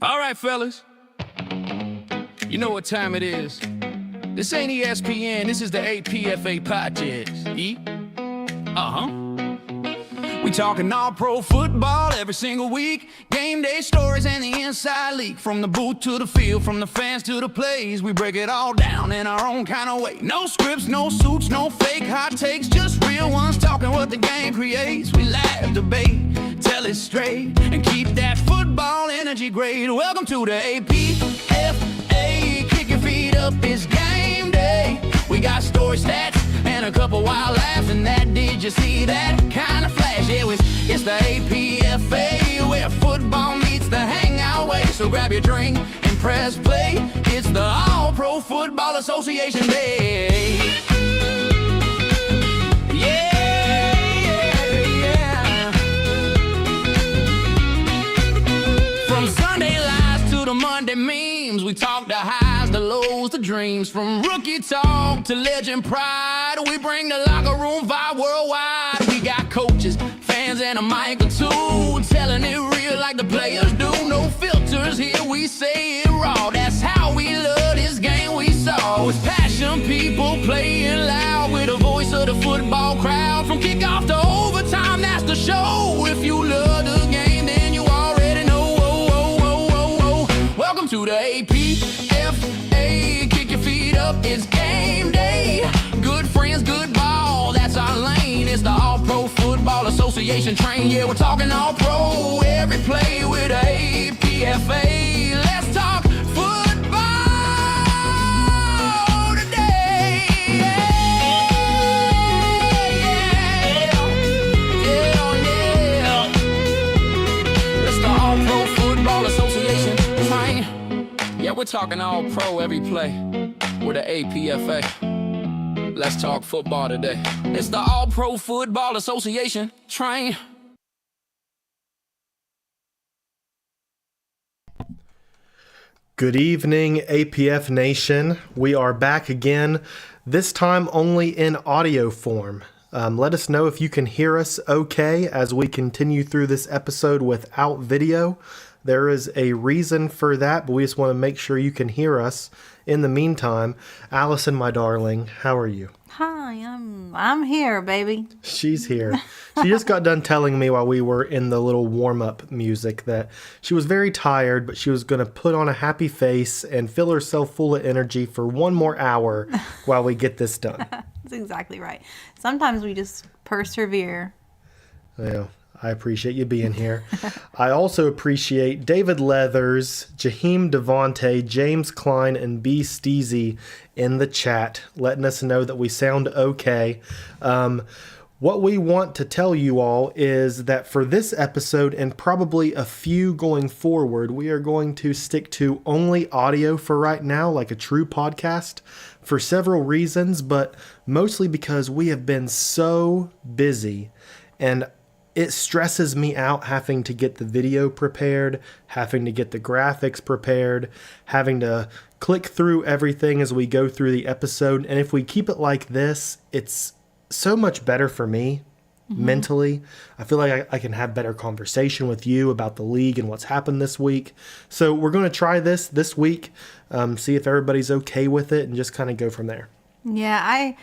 All right, fellas. You know what time it is. This ain't ESPN, this is the Ep8 podcast. E? We talking all pro football every single week. Game day stories and the inside leak. From the booth to the field, from the fans to the plays. We break it all down in our own kind of way. No scripts, no suits, no fake hot takes. Just real ones talking what the game creates. We laugh, debate, tell it straight, and keep that football energy great. Welcome to the Ep8. Kick your feet up, it's game day. We got story stats and a couple wild laughs. And that, did you see that kind of flash? Yeah, it's the Ep8, where football meets the hangout way. So grab your drink and press play. It's the All-Pro Football Association Day. Yeah. From Sunday lives to the Monday memes, we talk the highs, the lows, the dreams. From rookie talk to legend pride, we bring the locker room vibe worldwide. We got coaches, fans, and a mic or two, telling it real like the players do. No filters here, we say it raw. That's how we love this game we saw. It's passion, people playing loud with the voice of the football crowd. From kickoff to overtime, that's the show. If you love the game, then you already know. Welcome to the Ep8. Kick your feet up, it's game day. Good friends, good ball, that's our lane. It's the All-Pro Football Association train. Yeah, we're talking all-pro every play with the Ep8. Let's talk football today. Yeah. It's the All-Pro Football Association train. Yeah, we're talking all-pro every play with the Ep8. Let's talk football today. It's the All-Pro Football Association train. Good evening, APF Nation. We are back again, this time only in audio form. Let us know if you can hear us okay as we continue through this episode without video. There is a reason for that, but we just want to make sure you can hear us. In the meantime, Allison, my darling, how are you? Hi, I'm here, baby. She's here. She just got done telling me while we were in the little warm-up music that she was very tired, but she was going to put on a happy face and fill herself full of energy for one more hour while we get this done. That's exactly right. Sometimes we just persevere. Yeah. I appreciate you being here. I also appreciate David Leathers, Jaheim Devontae, James Klein, and B. Steezy in the chat, letting us know that we sound okay. What we want to tell you all is that for this episode and probably a few going forward, we are going to stick to only audio for right now, like a true podcast, for several reasons, but mostly because we have been so busy, and it stresses me out having to get the video prepared, having to get the graphics prepared, having to click through everything as we go through the episode. And if we keep it like this, it's so much better for me mentally. I feel like I can have better conversation with you about the league and what's happened this week. So we're going to try this week, see if everybody's okay with it, and just kind of go from there. Yeah,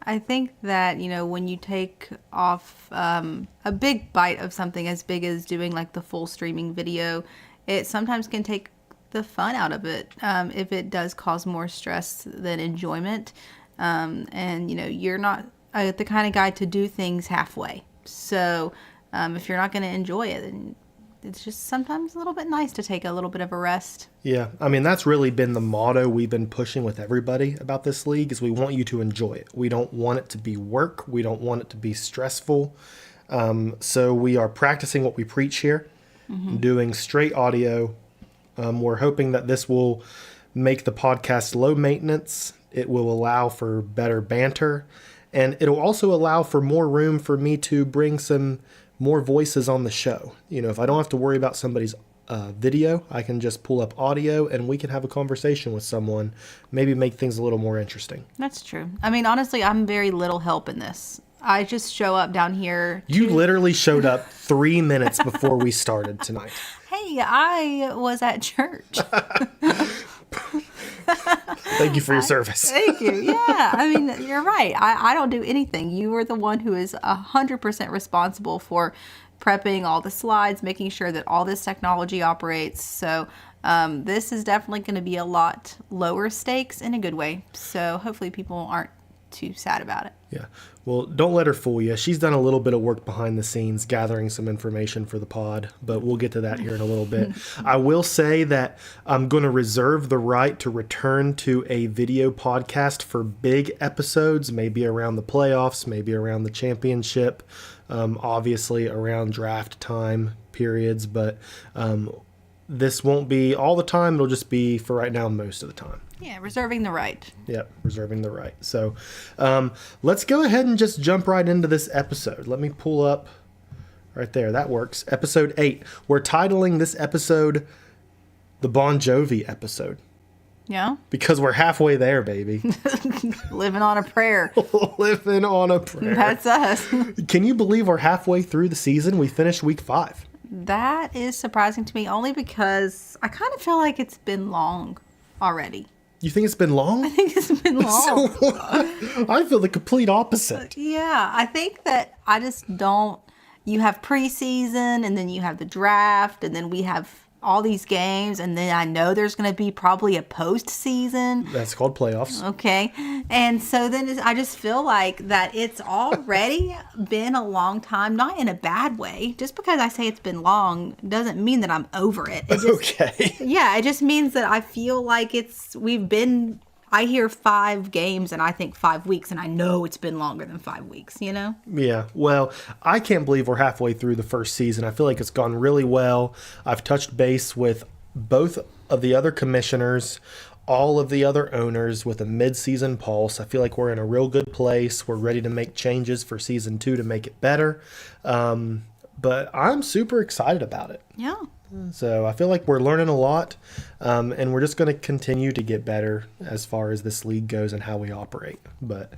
I think that, when you take off a big bite of something as big as doing like the full streaming video, it sometimes can take the fun out of it if it does cause more stress than enjoyment. And, you're not the kind of guy to do things halfway. So if you're not going to enjoy it, then it's just sometimes a little bit nice to take a little bit of a rest. Yeah. I mean, that's really been the motto we've been pushing with everybody about this league is we want you to enjoy it. We don't want it to be work. We don't want it to be stressful. So we are practicing what we preach here, doing straight audio. We're hoping that this will make the podcast low maintenance. It will allow for better banter, and it'll also allow for more room for me to bring some more voices on the show. If I don't have to worry about somebody's video, I can just pull up audio and we can have a conversation with someone, maybe make things a little more interesting. That's true. I mean, honestly, I'm very little help in this. I just show up down here. You literally showed up 3 minutes before we started tonight. Hey, Hey, I was at church. Thank you for your service. Thank you. Yeah, I mean, you're right. I don't do anything. You are the one who is 100% responsible for prepping all the slides, making sure that all this technology operates. So this is definitely going to be a lot lower stakes in a good way. So hopefully people aren't too sad about it. Yeah. Well, don't let her fool you. She's done a little bit of work behind the scenes gathering some information for the pod, but we'll get to that here in a little bit. I will say that I'm going to reserve the right to return to a video podcast for big episodes, maybe around the playoffs, maybe around the championship, obviously around draft time periods, but this won't be all the time. It'll just be, for right now, most of the time. Yeah, reserving the right. Yep, reserving the right. So let's go ahead and just jump right into this episode. Let me pull up right there. That works. Episode 8. We're titling this episode the Bon Jovi episode. Yeah. Because we're halfway there, baby. Living on a prayer. Living on a prayer. That's us. Can you believe we're halfway through the season? We finished week 5. That is surprising to me only because I kind of feel like it's been long already. You think it's been long? I think it's been long. I feel the complete opposite. Yeah, I think that I just don't. You have preseason, and then you have the draft, and then we have all these games, and then I know there's going to be probably a postseason. That's called playoffs. Okay, and so then I just feel like that it's already been a long time, not in a bad way. Just because I say it's been long doesn't mean that I'm over it. It just, Okay. Yeah, it just means that I feel like I hear 5 games and I think 5 weeks, and I know it's been longer than 5 weeks, you know? Yeah, well, I can't believe we're halfway through the first season. I feel like it's gone really well. I've touched base with both of the other commissioners, all of the other owners with a mid-season pulse. I feel like we're in a real good place. We're ready to make changes for season 2 to make it better. But I'm super excited about it. Yeah. So I feel like we're learning a lot, and we're just going to continue to get better as far as this league goes and how we operate. But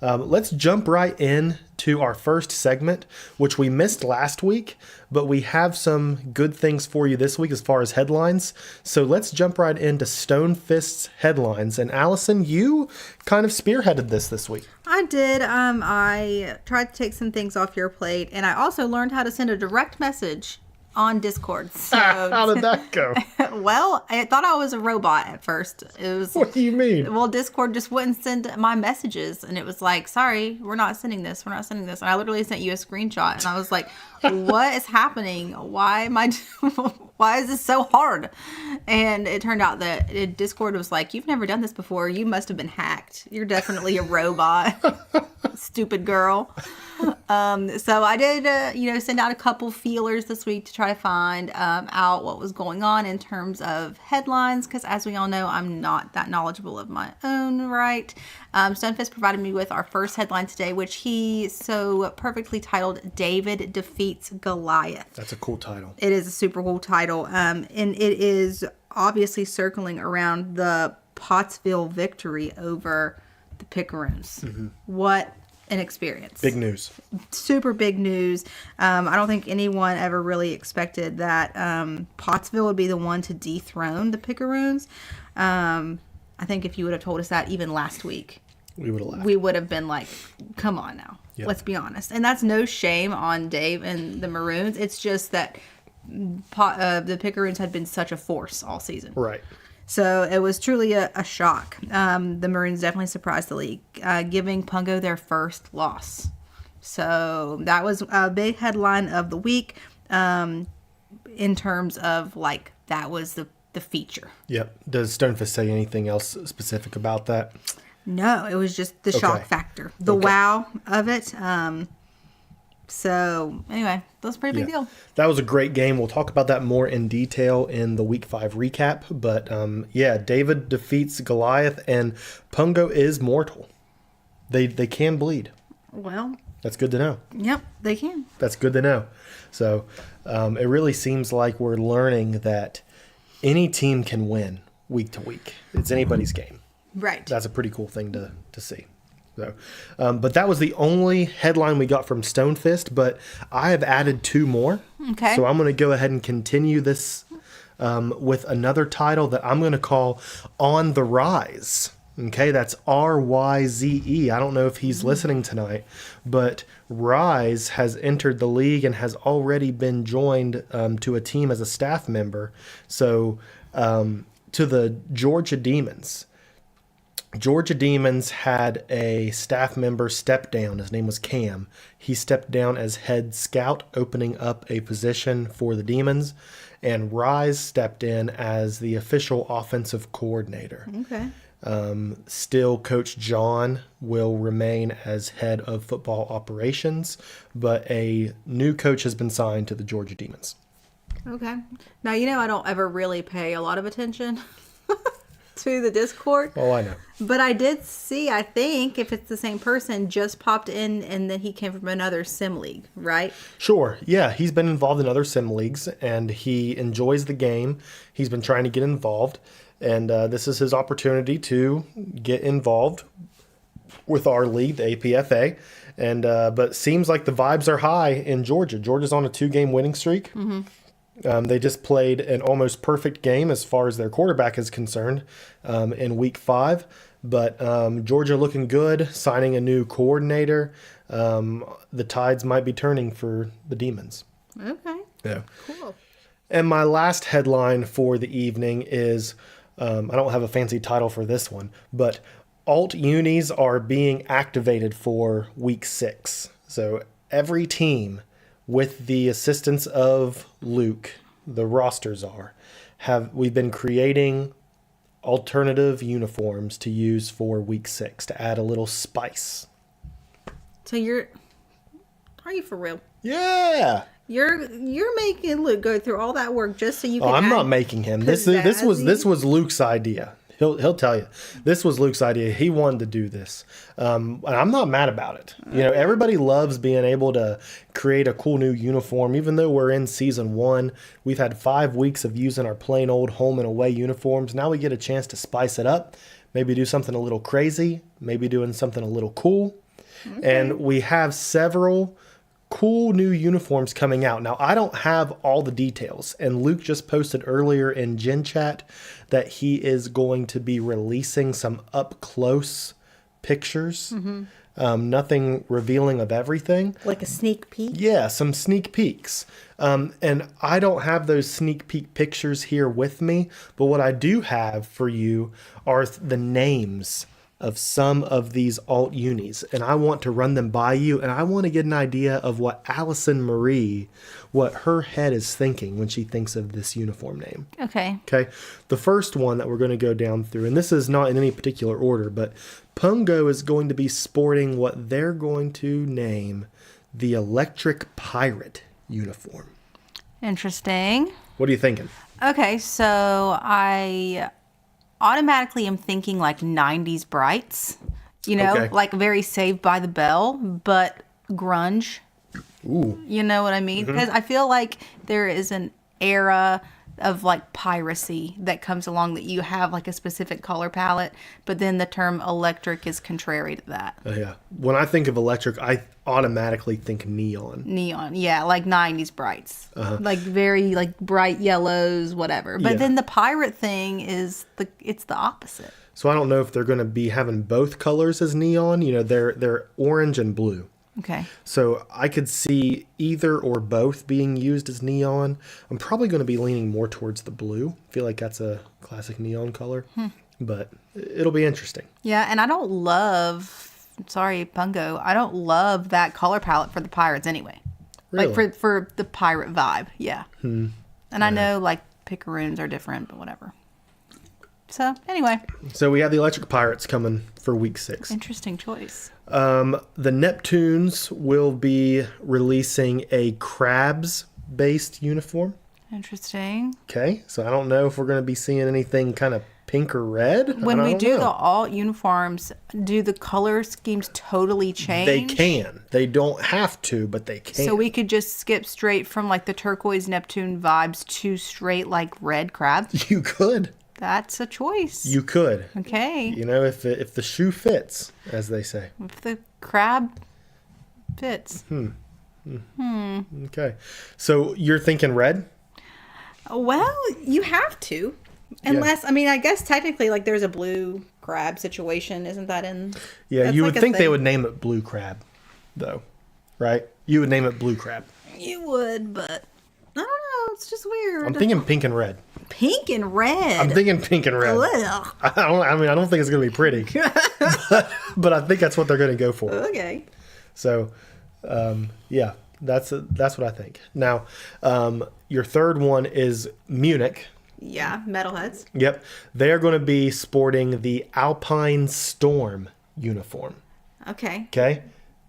let's jump right in to our first segment, which we missed last week, but we have some good things for you this week as far as headlines. So let's jump right into Stone Fist's headlines. And Allison, you kind of spearheaded this week. I did. I tried to take some things off your plate, and I also learned how to send a direct message on Discord. So, How did that go? Well, I thought I was a robot at first. It was. What do you mean? Well, Discord just wouldn't send my messages, and it was like, "Sorry, we're not sending this. We're not sending this." And I literally sent you a screenshot, and I was like, "What is happening? Why am I? Why is this so hard?" And it turned out that Discord was like, "You've never done this before. You must have been hacked. You're definitely a robot, stupid girl." So I did, send out a couple feelers this week to try to find out what was going on in terms of headlines, because as we all know, I'm not that knowledgeable of my own right. Stonefist provided me with our first headline today, which he so perfectly titled, "David Defeats Goliath." That's a cool title. It is a super cool title, and it is obviously circling around the Pottsville victory over the Picaroons. Mm-hmm. What an experience. Big news. Super big news. I don't think anyone ever really expected that Pottsville would be the one to dethrone the Picaroons. I think if you would have told us that even last week, we would have laughed. We would have been like, come on now. Yep. Let's be honest. And that's no shame on Dave and the Maroons. It's just that the Picaroons had been such a force all season. Right. So it was truly a shock. The Maroons definitely surprised the league, giving Pungo their first loss. So that was a big headline of the week in terms of, like, that was the feature. Yep. Does Stonefist say anything else specific about that? No, it was just the shock factor, the wow of it. So anyway, that was a pretty big deal. That was a great game. We'll talk about that more in detail in the Week 5 recap. But David defeats Goliath, and Pungo is mortal. They can bleed. Well, that's good to know. Yep, they can. That's good to know. So it really seems like we're learning that any team can win week to week. It's anybody's game. Right. That's a pretty cool thing to see. So, but that was the only headline we got from Stonefist, but I have added 2 more. Okay. So I'm going to go ahead and continue this with another title that I'm going to call On the Rise. Okay, that's Ryze. I don't know if he's listening tonight, but Rise has entered the league and has already been joined to a team as a staff member. So to the Georgia Demons. Georgia Demons had a staff member step down. His name was Cam. He stepped down as head scout, opening up a position for the Demons. And Rise stepped in as the official offensive coordinator. Okay. Still, Coach John will remain as head of football operations, but a new coach has been signed to the Georgia Demons. Okay. Now, I don't ever really pay a lot of attention to the Discord. Oh, I know. But I did see, I think, if it's the same person, just popped in and then he came from another sim league, right? Sure. Yeah, he's been involved in other sim leagues, and he enjoys the game. He's been trying to get involved, and this is his opportunity to get involved with our league, the APFA. And but seems like the vibes are high in Georgia. Georgia's on a 2-game winning streak. Mm-hmm. They just played an almost perfect game as far as their quarterback is concerned in week 5. But Georgia looking good, signing a new coordinator. The tides might be turning for the Demons. Okay. Yeah. Cool. And my last headline for the evening is, I don't have a fancy title for this one, but alt unis are being activated for week 6. So every team, with the assistance of Luke, the rosters we've been creating alternative uniforms to use for week 6 to add a little spice. So are you for real? Yeah. You're making Luke go through all that work just so you can. Oh, I'm not making him. This was Luke's idea. He'll tell you. This was Luke's idea. He wanted to do this. And I'm not mad about it. Everybody loves being able to create a cool new uniform. Even though we're in season 1, we've had 5 weeks of using our plain old home and away uniforms. Now we get a chance to spice it up. Maybe do something a little crazy. Maybe doing something a little cool. Okay. And we have several cool new uniforms coming out. Now, I don't have all the details, and Luke just posted earlier in Gen Chat that he is going to be releasing some up-close pictures. Mm-hmm. Nothing revealing of everything. Like a sneak peek? Yeah, some sneak peeks. And I don't have those sneak peek pictures here with me, but what I do have for you are the names of some of these alt unis, and I want to run them by you, and I want to get an idea of what Allison Marie, what her head is thinking when she thinks of this uniform name. Okay. The first one that we're going to go down through, and this is not in any particular order, but Pungo is going to be sporting what they're going to name the Electric Pirate uniform. Interesting. What are you thinking? Okay, so I automatically am thinking like 90s brights, Okay. like very Saved by the Bell, but grunge. Ooh. You know what I mean? Because I feel like there is an era of like piracy that comes along that you have like a specific color palette, but then the term electric is contrary to that. Yeah. When I think of electric, I automatically think neon. Neon, yeah, like 90s brights. Like very like bright yellows, whatever. But then the pirate thing is it's the opposite. So I don't know if they're going to be having both colors as neon. They're orange and blue. Okay. So I could see either or both being used as neon. I'm probably going to be leaning more towards the blue. I feel like that's a classic neon color, but it'll be interesting. Yeah, and I don't love, sorry, Pungo, I don't love that color palette for the pirates anyway. Really? Like for the pirate vibe, yeah. And I know like picaroons are different, but whatever. So anyway. So we have the Electric Pirates coming for week 6. Interesting choice. The Neptunes will be releasing a crabs-based uniform. Interesting. Okay, so I don't know if we're going to be seeing anything kind of pink or red. When we do know. the alt uniforms, do the color schemes totally change? They can. They don't have to, but they can. So we could just skip straight from like the turquoise Neptune vibes to straight like red crab? You could. That's a choice. You could. Okay. If the shoe fits, as they say. If the crab fits. Okay. So you're thinking red? Well, you have to. Unless, I mean, I guess technically, like, there's a blue crab situation. Isn't that in... Yeah, that's you like would a think they thing. would name it blue crab, though, right? You would name it blue crab. You would, but... I don't know. It's just weird. I'm thinking pink and red. Pink and red. I'm thinking pink and red. Ugh. I don't think it's going to be pretty, but I think that's what they're going to go for. Okay. So, yeah, that's what I think. Now, your third one is Munich. Yeah, metalheads. Yep, they are going to be sporting the Alpine Storm uniform. Okay. Okay,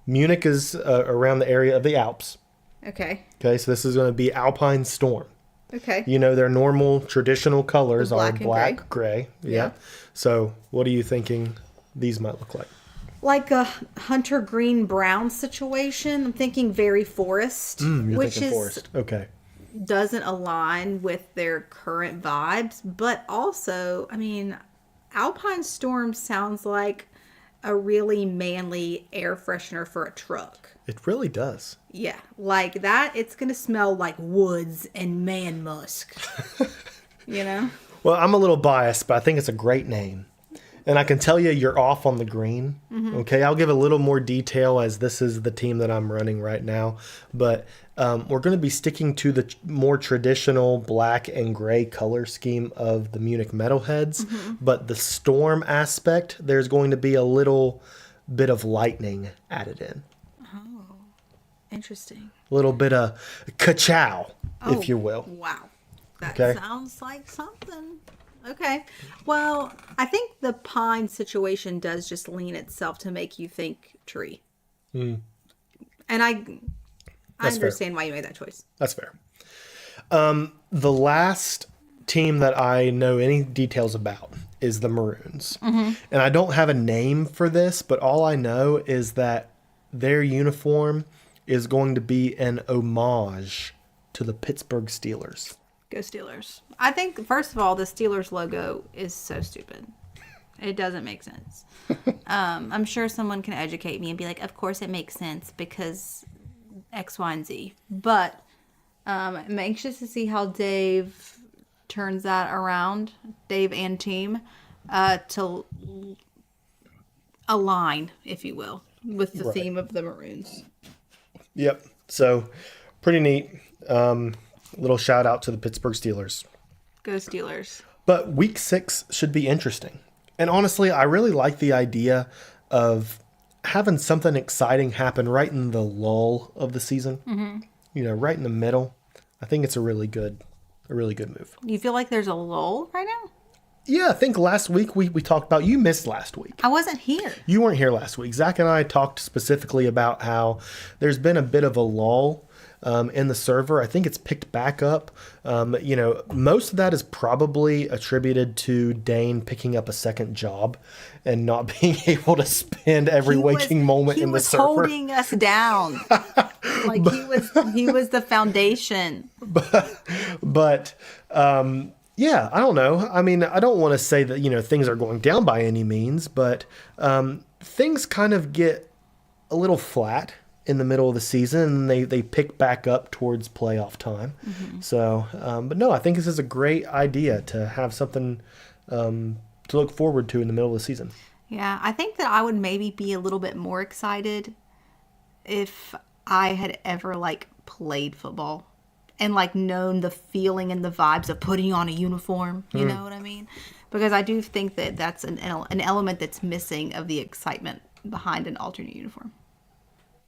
Munich is around the area of the Alps. Okay. Okay, so this is going to be Alpine Storm. Okay. You know, their normal traditional colors The are black and black, gray. Yeah. So, what are you thinking these might look like? Like a hunter green brown situation. I'm thinking very forest, You're which thinking is forest. Okay. doesn't align with their current vibes, but also, I mean, Alpine Storm sounds like a really manly air freshener for a truck. It really does. Yeah, like that, it's going to smell like woods and man musk. You know? Well, I'm a little biased, but I think it's a great name. And I can tell you, you're off on the green. Okay, I'll give a little more detail as this is the team that I'm running right now. But we're going to be sticking to the more traditional black and gray color scheme of the Munich Metalheads. But the storm aspect, there's going to be a little bit of lightning added in. Interesting. A little bit of ka-chow, if you will. Wow. That Okay. sounds like something. Okay. Well, I think the pine situation does just lean itself to make you think tree. And I That's fair. understand why you made that choice. That's fair. The last team that I know any details about is the Maroons. And I don't have a name for this, but all I know is that their uniform is going to be an homage to the Pittsburgh Steelers. Go Steelers. I think, first of all, the Steelers logo is so stupid. It doesn't make sense. I'm sure someone can educate me and be like, of course it makes sense because X, Y, and Z. But I'm anxious to see how Dave turns that around, Dave and team, to align, if you will, with the theme of the Maroons. Yep. So, pretty neat. Little shout out to the Pittsburgh Steelers. Go Steelers. But week 6 should be interesting. And honestly, I really like the idea of having something exciting happen right in the lull of the season. You know, right in the middle. I think it's a really good move. You feel like there's a lull right now? Yeah, I think last week we talked about, you missed last week. I wasn't here. You weren't here last week. Zach and I talked specifically about how there's been a bit of a lull in the server. I think it's picked back up. You know, most of that is probably attributed to Dane picking up a second job and not being able to spend every waking moment in the server. He was holding us down. Like he was the foundation. But yeah, I don't know. I mean, I don't want to say that, you know, things are going down by any means, but things kind of get a little flat in the middle of the season, and they pick back up towards playoff time. So, but no, I think this is a great idea to have something to look forward to in the middle of the season. Yeah, I think that I would maybe be a little bit more excited if I had ever like played football and like known the feeling and the vibes of putting on a uniform. You know what I mean? Because I do think that that's an element that's missing of the excitement behind an alternate uniform.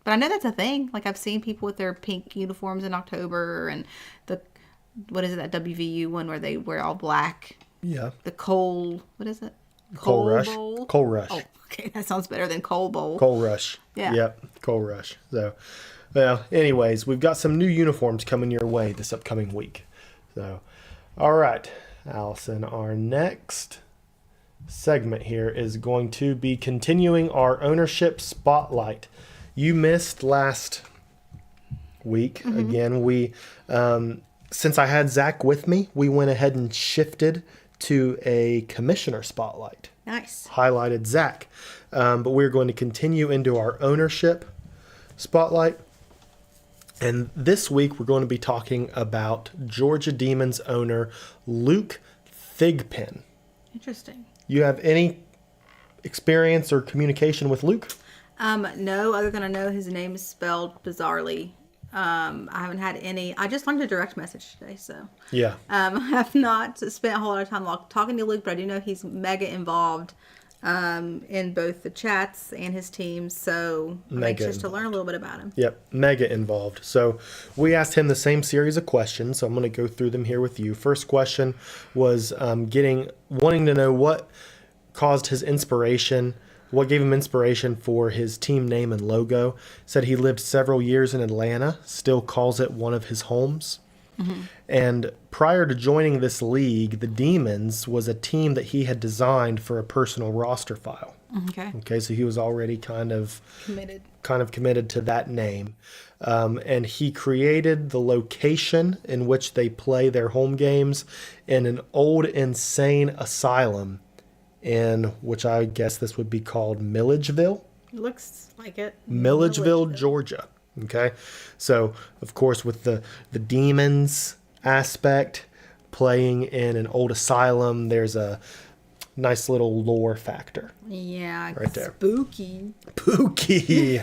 But I know that's a thing. Like I've seen people with their pink uniforms in October and what is it, that WVU one where they wear all black? Yeah. The coal, what is it? Coal Rush. Bowl? Coal Rush. Oh, okay. That sounds better than Coal Bowl. Coal Rush. Yeah. Yep. Coal Rush. So, well, anyways, we've got some new uniforms coming your way this upcoming week. So, all right, Allison, our next segment here is going to be continuing our ownership spotlight. You missed last week. Again, we, since I had Zach with me, we went ahead and shifted to a commissioner spotlight. Nice. Highlighted Zach. But we're going to continue into our ownership spotlight. And this week we're going to be talking about Georgia Demons owner Luke Thigpen. Interesting. You have any experience or communication with Luke? No, other than I know his name is spelled bizarrely. I haven't had any. I just learned a direct message today, so Yeah. I have not spent a whole lot of time talking to Luke, but I do know he's mega involved in both the chats and his teams. So I'm anxious to learn a little bit about him. Yep, mega involved. So we asked him the same series of questions. So I'm going to go through them here with you. First question was wanting to know what caused his inspiration. What gave him inspiration for his team name and logo? Said he lived several years in Atlanta, still calls it one of his homes. Mm-hmm. And prior to joining this league, the Demons was a team that he had designed for a personal roster file. Okay, so he was already kind of committed to that name. And he created the location in which they play their home games in an old insane asylum in which I guess this would be called Milledgeville. Looks like it. Milledgeville, Georgia. Okay. So, of course, with the Demons aspect, playing in an old asylum, there's a nice little lore factor. Yeah. Right there. Spooky. Spooky.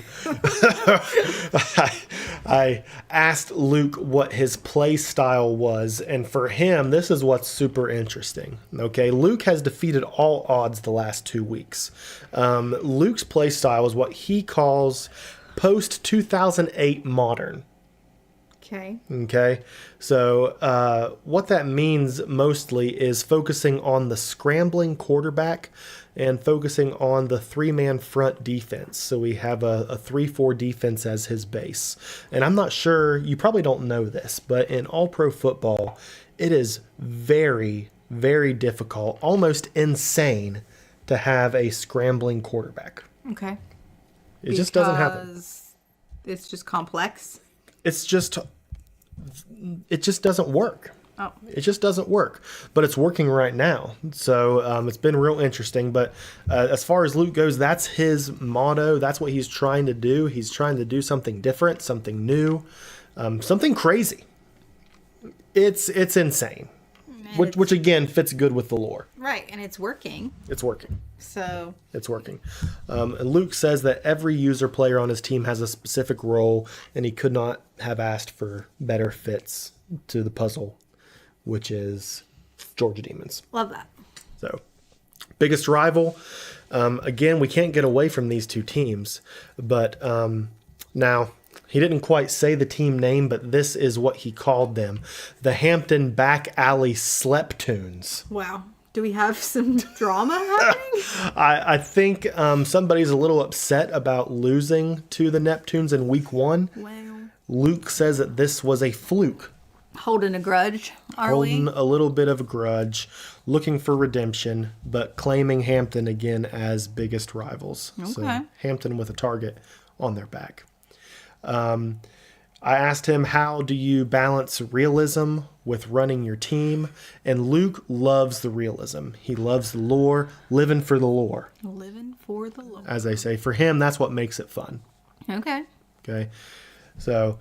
I asked Luke what his play style was, and for him, this is what's super interesting. Okay, Luke has defeated all odds the last 2 weeks. Luke's play style is what he calls post-2008 modern. Okay. So what that means mostly is focusing on the scrambling quarterback and focusing on the three-man front defense. So we have a 3-4 defense as his base. And I'm not sure, you probably don't know this, but in all-pro football, it is very, very difficult, almost insane, to have a scrambling quarterback. Okay. It just doesn't happen. It's just complex. It just doesn't work. Oh. It just doesn't work. But it's working right now. So it's been real interesting. But as far as Luke goes, that's his motto. That's what he's trying to do. He's trying to do something different, something new, something crazy. It's insane. Which again fits good with the lore. Right, and it's working. It's working. So it's working. And Luke says that every user player on his team has a specific role, and he could not have asked for better fits to the puzzle, which is Georgia Demons. Love that. So, biggest rival. Again, we can't get away from these two teams, but now. He didn't quite say the team name, but this is what he called them. The Hampton Back Alley Sleptoons. Wow. Do we have some drama happening? I think somebody's a little upset about losing to the Neptunes in week 1. Well. Luke says that this was a fluke. Holding a grudge, Holding a little bit of a grudge, looking for redemption, but claiming Hampton again as biggest rivals. Okay. So Hampton with a target on their back. I asked him, how do you balance realism with running your team? And Luke loves the realism. He loves the lore, living for the lore. Living for the lore. As they say, for him, that's what makes it fun. Okay. Okay. So,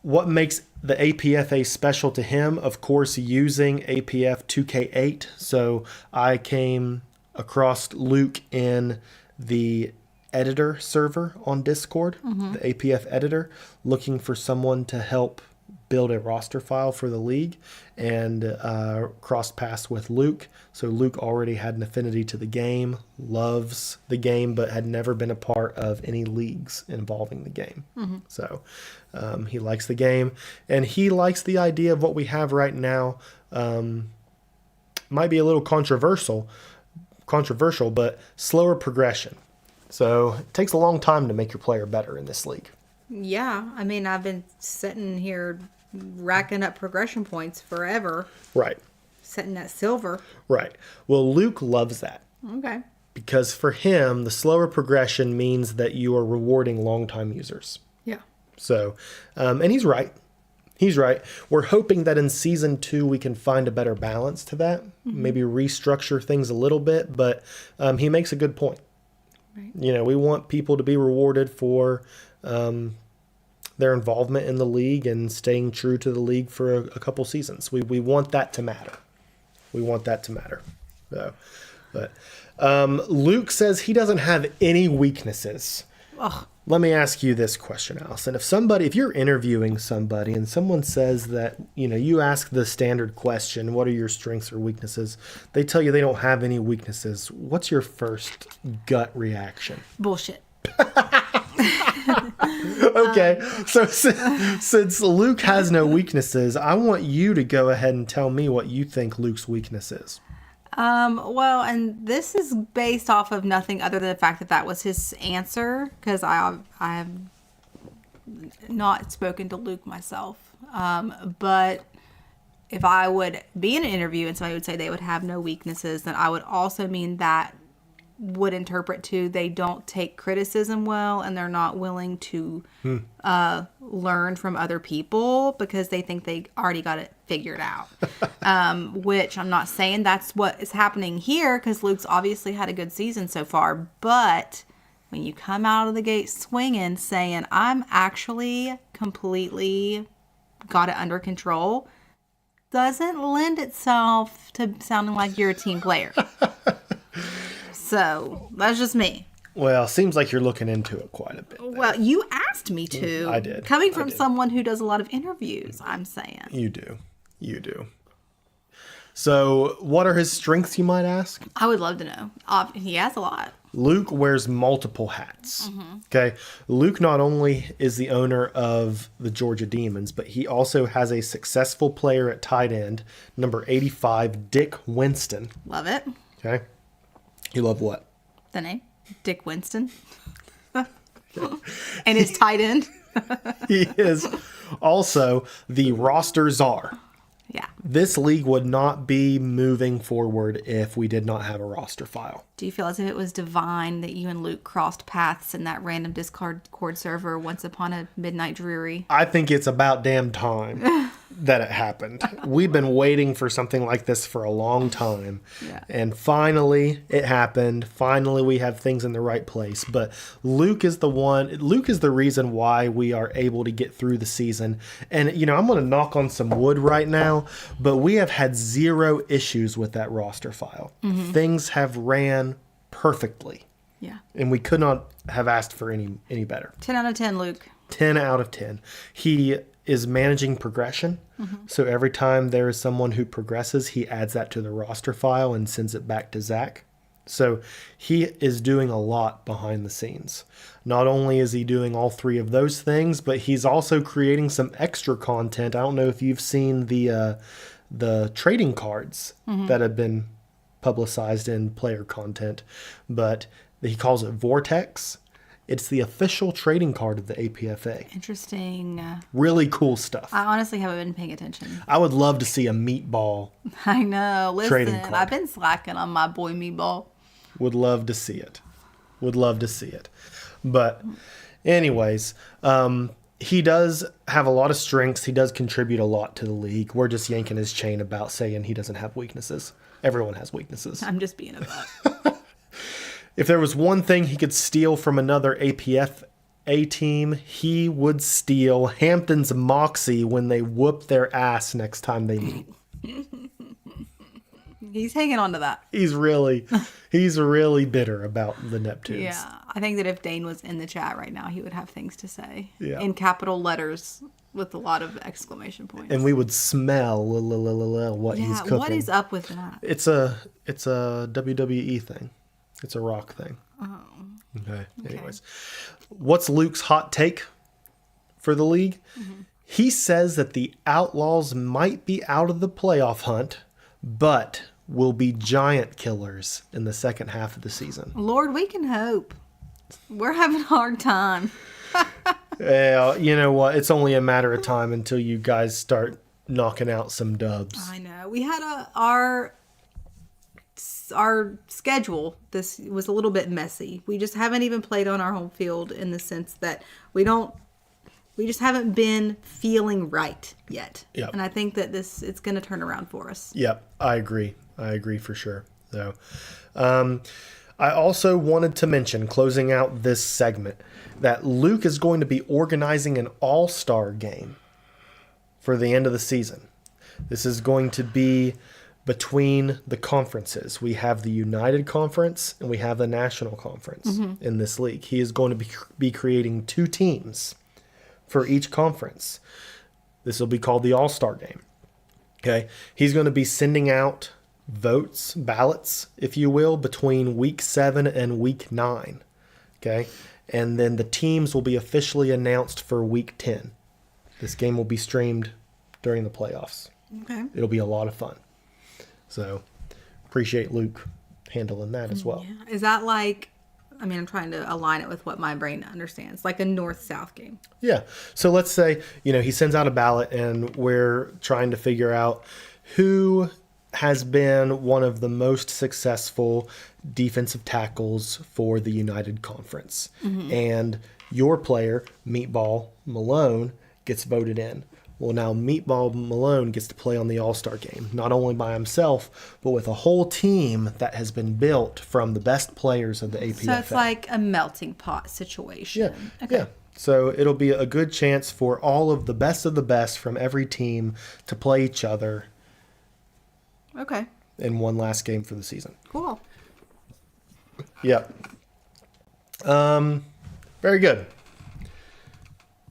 what makes the APFA special to him? Of course, using APF 2K8. So I came across Luke in the editor server on Discord, the APF editor, looking for someone to help build a roster file for the league, and crossed paths with Luke. So Luke already had an affinity to the game, loves the game, but had never been a part of any leagues involving the game. So he likes the game, and he likes the idea of what we have right now. Might be a little controversial, but slower progression. So it takes a long time to make your player better in this league. Yeah, I mean, I've been sitting here racking up progression points forever. Right. Setting that silver. Right. Well, Luke loves that. Okay. Because for him, the slower progression means that you are rewarding long-time users. Yeah. So, and he's right. He's right. We're hoping that in season 2 we can find a better balance to that. Maybe restructure things a little bit, but he makes a good point. Right. You know, we want people to be rewarded for their involvement in the league and staying true to the league for a couple seasons. We want that to matter. We want that to matter. So, but Luke says he doesn't have any weaknesses. Ugh. Let me ask you this question, Allison. If you're interviewing somebody and someone says that, you ask the standard question, what are your strengths or weaknesses? They tell you they don't have any weaknesses. What's your first gut reaction? Bullshit. Okay. So since Luke has no weaknesses, I want you to go ahead and tell me what you think Luke's weakness is. Well, and this is based off of nothing other than the fact that was his answer, because I have not spoken to Luke myself. But if I would be in an interview and somebody would say they would have no weaknesses, then I would also mean that would interpret to they don't take criticism well, and they're not willing to learn from other people because they think they already got it figured out. Which I'm not saying that's what is happening here, because Luke's obviously had a good season so far. But when you come out of the gate swinging, saying I'm actually completely got it under control, doesn't lend itself to sounding like you're a team player. So, that's just me. Well, seems like you're looking into it quite a bit. Well, you asked me to. I did. Coming from someone who does a lot of interviews, I'm saying. You do. So, what are his strengths, you might ask? I would love to know. He has a lot. Luke wears multiple hats. Okay. Luke not only is the owner of the Georgia Demons, but he also has a successful player at tight end, number 85, Dick Winston. Love it. Okay. You love what? The name? Dick Winston. And his tight end. He is also the roster czar. Yeah. This league would not be moving forward if we did not have a roster file. Do you feel as if it was divine that you and Luke crossed paths in that random Discord server once upon a midnight dreary? I think it's about damn time that it happened. We've been waiting for something like this for a long time. Yeah. And finally it happened. Finally we have things in the right place. But Luke is the reason why we are able to get through the season. And, I'm going to knock on some wood right now, but we have had zero issues with that roster file. Mm-hmm. Things have ran perfectly. Yeah. And we could not have asked for any better. 10 out of 10, Luke. 10 out of 10. He is managing progression. Mm-hmm. So every time there is someone who progresses, he adds that to the roster file and sends it back to Zach. So he is doing a lot behind the scenes. Not only is he doing all three of those things, but he's also creating some extra content. I don't know if you've seen the trading cards that have been publicized in player content, but he calls it Vortex. It's the official trading card of the APFA. Interesting. Really cool stuff. I honestly haven't been paying attention. I would love to see a meatball. I know. Trading Listen, card. I've been slacking on my boy Meatball. Would love to see it. But anyways, he does have a lot of strengths. He does contribute a lot to the league. We're just yanking his chain about saying he doesn't have weaknesses. Everyone has weaknesses. I'm just being a butt. If there was one thing he could steal from another APFA team, he would steal Hampton's moxie when they whoop their ass next time they meet. He's hanging on to that. He's really bitter about the Neptunes. Yeah. I think that if Dane was in the chat right now, he would have things to say. Yeah. In capital letters with a lot of exclamation points. And we would smell what he's cooking. What is up with that? It's a WWE thing. It's a Rock thing. Oh. Okay. Anyways, what's Luke's hot take for the league? Mm-hmm. He says that the Outlaws might be out of the playoff hunt, but will be giant killers in the second half of the season. Lord, we can hope. We're having a hard time. Yeah, you know what? It's only a matter of time until you guys start knocking out some dubs. I know. We had our schedule. This was a little bit messy. We just haven't even played on our home field in the sense that we just haven't been feeling right yet. Yep. And I think that it's going to turn around for us. Yep, I agree for sure. So, I also wanted to mention, closing out this segment, that Luke is going to be organizing an all-star game for the end of the season. This is going to be between the conferences. We have the United Conference and we have the National Conference in this league. He is going to be creating 2 teams for each conference. This will be called the All-Star Game. Okay. He's going to be sending out votes, ballots, if you will, between week 7 and week 9. Okay. And then the teams will be officially announced for week 10. This game will be streamed during the playoffs. Okay. It'll be a lot of fun. So appreciate Luke handling that as well. Yeah. Is that like, I mean, I'm trying to align it with what my brain understands, like a north-south game. Yeah. So let's say, he sends out a ballot and we're trying to figure out who has been one of the most successful defensive tackles for the United Conference. And your player, Meatball Malone, gets voted in. Well, now Meatball Malone gets to play on the All-Star Game, not only by himself, but with a whole team that has been built from the best players of the APFA. So it's like a melting pot situation. Yeah. Okay. Yeah. So it'll be a good chance for all of the best from every team to play each other. Okay. In one last game for the season. Cool. Yeah. Very good.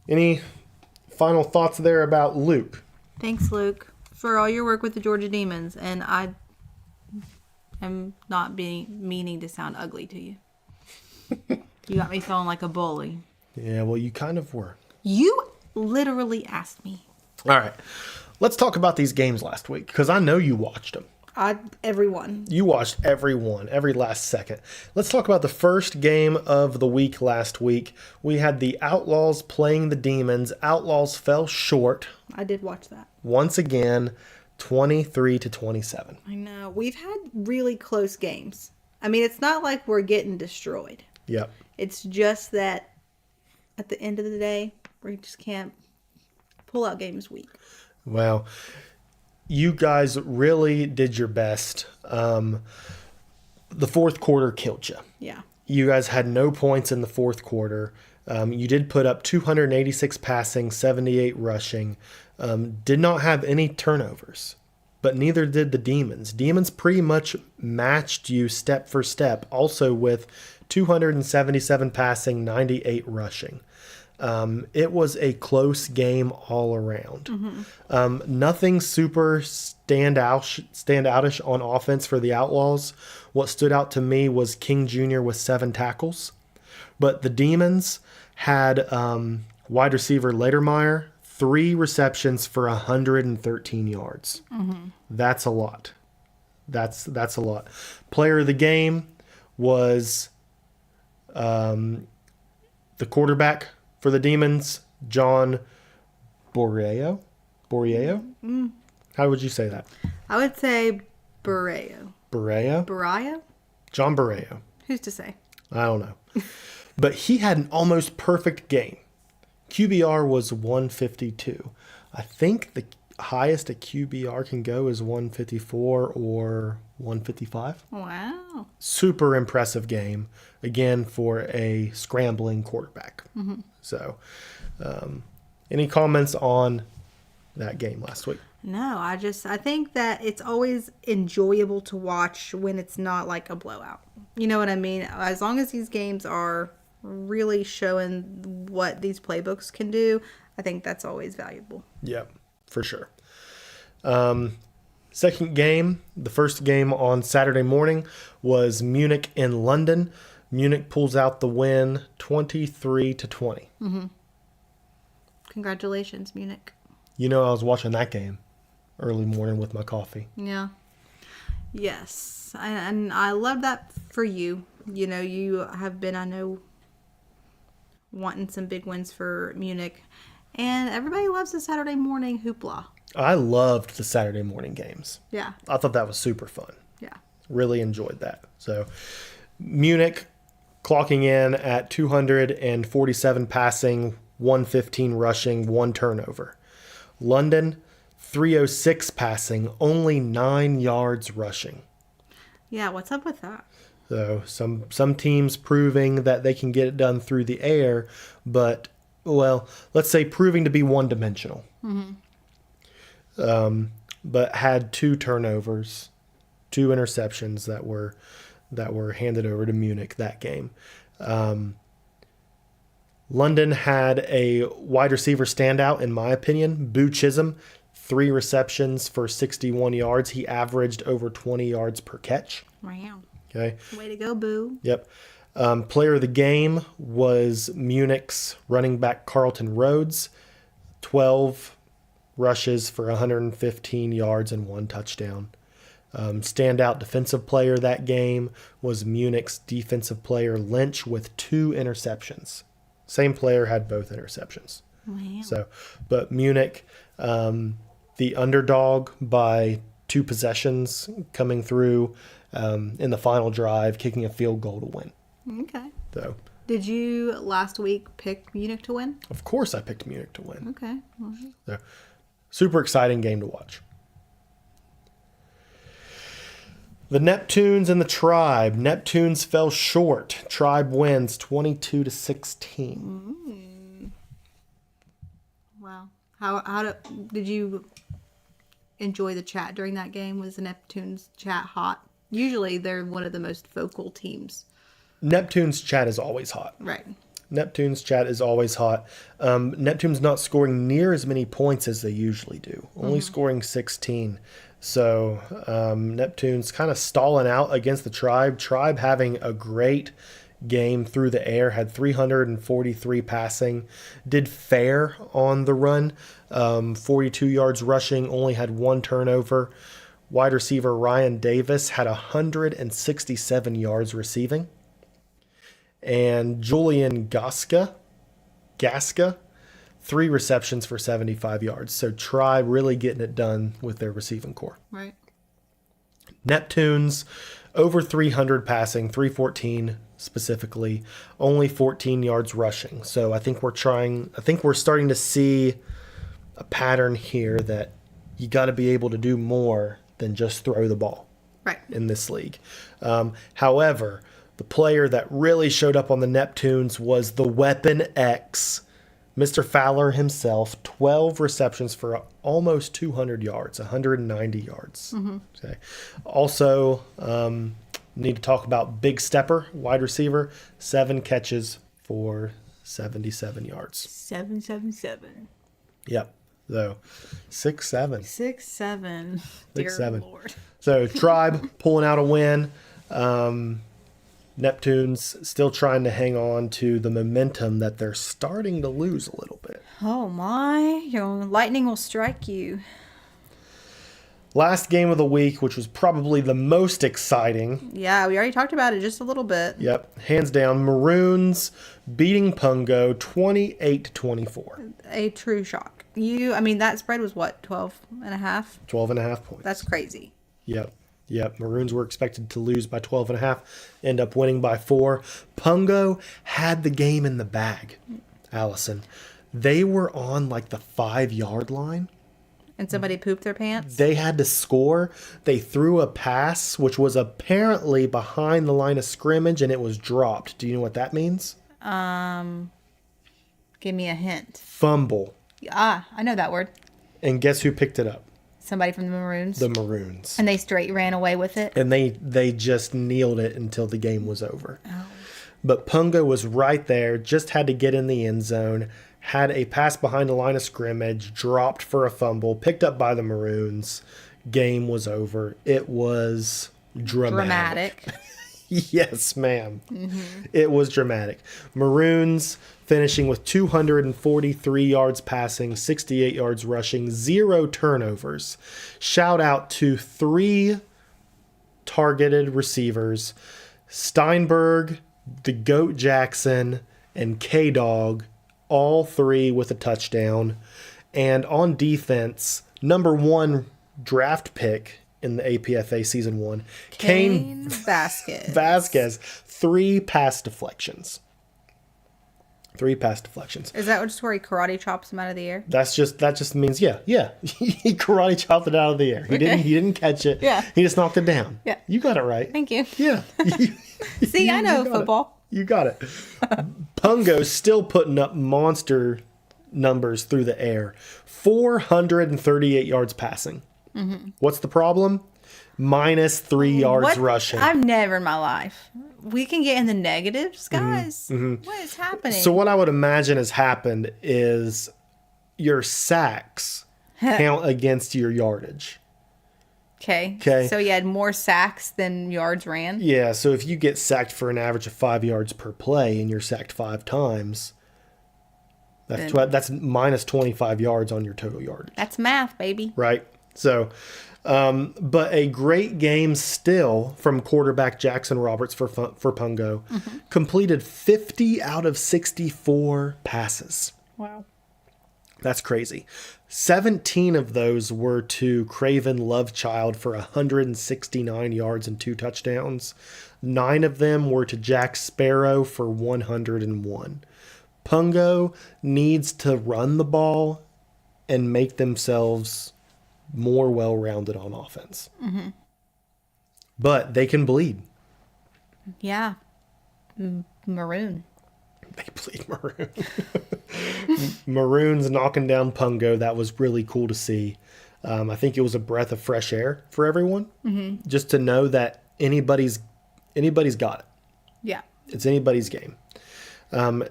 Any final thoughts there about Luke? Thanks, Luke, for all your work with the Georgia Demons. And I am not meaning to sound ugly to you. You got me feeling like a bully. Yeah, well, you kind of were. You literally asked me. All right. Let's talk about these games last week, because I know you watched them. Everyone. You watched every one, every last second. Let's talk about the first game of the week last week. We had the Outlaws playing the Demons. Outlaws fell short. I did watch that. Once again, 23-27. I know. We've had really close games. I mean, it's not like we're getting destroyed. Yep. It's just that at the end of the day, we just can't pull out games weak. Well, you guys really did your best. The fourth quarter killed you. Yeah. You guys had no points in the fourth quarter. You did put up 286 passing, 78 rushing. Did not have any turnovers, but neither did the Demons. Demons pretty much matched you step for step, also with 277 passing, 98 rushing. It was a close game all around. Nothing super standoutish on offense for the Outlaws. What stood out to me was King Jr. with 7 tackles. But the Demons had wide receiver Ledermeyer, 3 receptions for 113 yards. That's a lot. That's a lot. Player of the game was the quarterback for the Demons, John Borreo. How would you say that? I would say Borreo. Borreo? John Borreo. Who's to say? I don't know. But he had an almost perfect game. QBR was 152. I think the highest a QBR can go is 154 or 155. Wow. Super impressive game, again, for a scrambling quarterback. So, any comments on that game last week? No, I think that it's always enjoyable to watch when it's not like a blowout. You know what I mean? As long as these games are really showing what these playbooks can do, I think that's always valuable. Yeah, for sure. Second game, the first game on Saturday morning was Munich in London. Munich pulls out the win 23-20. Congratulations, Munich. I was watching that game early morning with my coffee. Yeah. Yes. And I love that for you. You have been, I know, wanting some big wins for Munich. And everybody loves the Saturday morning hoopla. I loved the Saturday morning games. Yeah. I thought that was super fun. Yeah. Really enjoyed that. So, Munich clocking in at 247 passing, 115 rushing, 1 turnover. London, 306 passing, only 9 yards rushing. Yeah, what's up with that? So some teams proving that they can get it done through the air, but, well, let's say proving to be one-dimensional. But had 2 turnovers, 2 interceptions that were handed over to Munich that game. London had a wide receiver standout, in my opinion, Boo Chisholm, 3 receptions for 61 yards. He averaged over 20 yards per catch. Wow. Okay. Way to go, Boo. Yep. Player of the game was Munich's running back Carlton Rhodes, 12 rushes for 115 yards and 1 touchdown. Standout defensive player that game was Munich's defensive player Lynch with 2 interceptions. Same player had both interceptions. Wow. So, but Munich, the underdog by 2 possessions, coming through in the final drive, kicking a field goal to win. Okay. So, Did you last week pick Munich to win? of course, I picked Munich to win. Okay. So, super exciting game to watch. The Neptunes and the Tribe. Neptunes fell short. Tribe wins 22-16. Wow. How did you enjoy the chat during that game? Was the Neptunes chat hot? Usually they're one of the most vocal teams. Neptune's chat is always hot. Right. Neptune's chat is always hot. Neptune's not scoring near as many points as they usually do, only scoring 16. So Neptune's kind of stalling out against the Tribe. Tribe having a great game through the air, had 343 passing, did fair on the run, 42 yards rushing, only had 1 turnover. Wide receiver Ryan Davis had 167 yards receiving. And Julian Gasca, 3 receptions for 75 yards. So Tribe really getting it done with their receiving core. Right. Neptunes, over 300 passing, 314 specifically, only 14 yards rushing. So I think we're starting to see a pattern here that you got to be able to do more than just throw the ball. Right. In this league. However, the player that really showed up on the Neptunes was the Weapon X, Mr. Fowler himself, 12 receptions for almost 200 yards, 190 yards. Okay. Also, need to talk about Big Stepper, wide receiver, 7 catches for 77 yards. 777. Yep. So 6-7. 6-7. Dear 6-7. Lord. So Tribe pulling out a win. Neptune's still trying to hang on to the momentum that they're starting to lose a little bit. Oh my, your lightning will strike you. Last game of the week, which was probably the most exciting. Yeah, we already talked about it just a little bit. Yep, hands down. Maroons beating Pungo 28-24. A true shock. That spread was what, 12.5? 12.5 points. That's crazy. Yep. Maroons were expected to lose by 12.5, end up winning by 4. Pungo had the game in the bag, Allison. They were on like the 5-yard line. And somebody pooped their pants? They had to score. They threw a pass, which was apparently behind the line of scrimmage, and it was dropped. Do you know what that means? Give me a hint. Fumble. I know that word. And guess who picked it up? Somebody from the Maroons. The Maroons. And they straight ran away with it? And they just kneeled it until the game was over. Oh. But Pungo was right there, just had to get in the end zone, had a pass behind the line of scrimmage, dropped for a fumble, picked up by the Maroons. Game was over. It was dramatic. Yes, ma'am. Mm-hmm. It was dramatic. Maroons finishing with 243 yards passing, 68 yards rushing, 0 turnovers. Shout out to 3 targeted receivers, Steinberg, the Goat Jackson, and K-Dog, all 3 with a touchdown. And on defense, number 1 draft pick in the APFA Season 1, Kane Vasquez. 3 pass deflections. 3 pass deflections. Is that just where he karate chops him out of the air? That just means yeah. He karate chopped it out of the air. He didn't catch it. Yeah. He just knocked it down. Yeah. You got it right. Thank you. Yeah. See, I know football. You got it. Pungo's still putting up monster numbers through the air. 438 yards passing. Mm-hmm. What's the problem? -3 yards rushing. I've never in my life. We can get in the negatives, guys. Mm-hmm. What is happening? So what I would imagine has happened is your sacks count against your yardage. Okay. So he had more sacks than yards ran? Yeah, so if you get sacked for an average of 5 yards per play and you're sacked 5 times, that's minus 25 yards on your total yardage. That's math, baby. Right? So, but a great game still from quarterback Jackson Roberts for Pungo. Mm-hmm. Completed 50 out of 64 passes. Wow. That's crazy. 17 of those were to Craven Lovechild for 169 yards and 2 touchdowns. 9 of them were to Jack Sparrow for 101. Pungo needs to run the ball and make themselves more well-rounded on offense. Mm-hmm. But they can bleed. Yeah. Maroon. They bleed Maroon. Maroon's knocking down Pungo. That was really cool to see. I think it was a breath of fresh air for everyone. Mm-hmm. Just to know that anybody's got it. Yeah. It's anybody's game.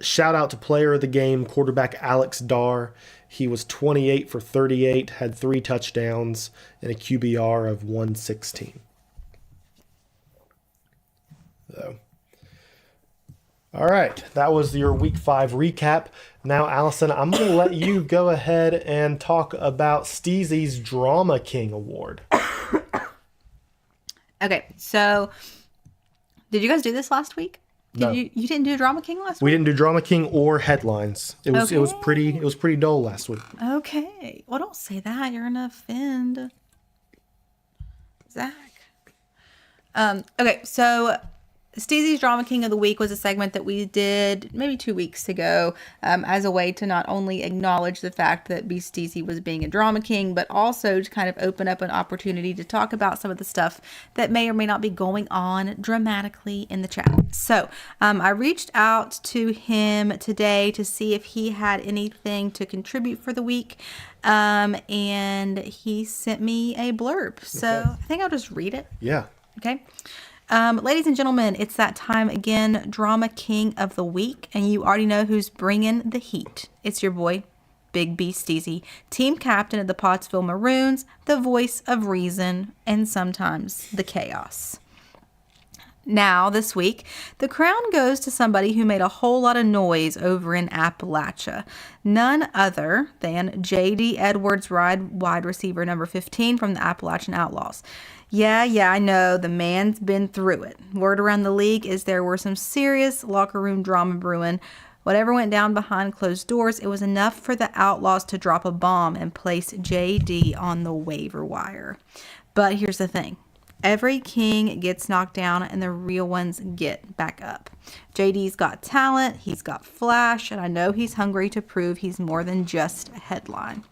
Shout out to player of the game, quarterback Alex Darr. He was 28 for 38, had 3 touchdowns, and a QBR of 116. So, all right, that was your Week 5 recap. Now, Allison, I'm going to let you go ahead and talk about Steezy's Drama King Award. Okay, so did you guys do this last week? No. You didn't do Drama King last week? We didn't do Drama King or headlines. It was pretty dull last week. Okay. Well, don't say that. You're gonna offend Zach. Okay, so Steezy's Drama King of the Week was a segment that we did maybe 2 weeks ago as a way to not only acknowledge the fact that B. Steezy was being a Drama King, but also to kind of open up an opportunity to talk about some of the stuff that may or may not be going on dramatically in the chat. So I reached out to him today to see if he had anything to contribute for the week. And he sent me a blurb. So okay. I think I'll just read it. Yeah. Okay. Ladies and gentlemen, it's that time again, Drama King of the Week, and you already know who's bringing the heat. It's your boy, Big B Steezy, team captain of the Pottsville Maroons, the voice of reason, and sometimes the chaos. Now, this week, the crown goes to somebody who made a whole lot of noise over in Appalachia. None other than J.D. Edwards, wide receiver number 15 from the Appalachian Outlaws. Yeah, I know. The man's been through it. Word around the league is there were some serious locker room drama brewing. Whatever went down behind closed doors, it was enough for the Outlaws to drop a bomb and place JD on the waiver wire. But here's the thing. Every king gets knocked down and the real ones get back up. JD's got talent, he's got flash, and I know he's hungry to prove he's more than just a headline.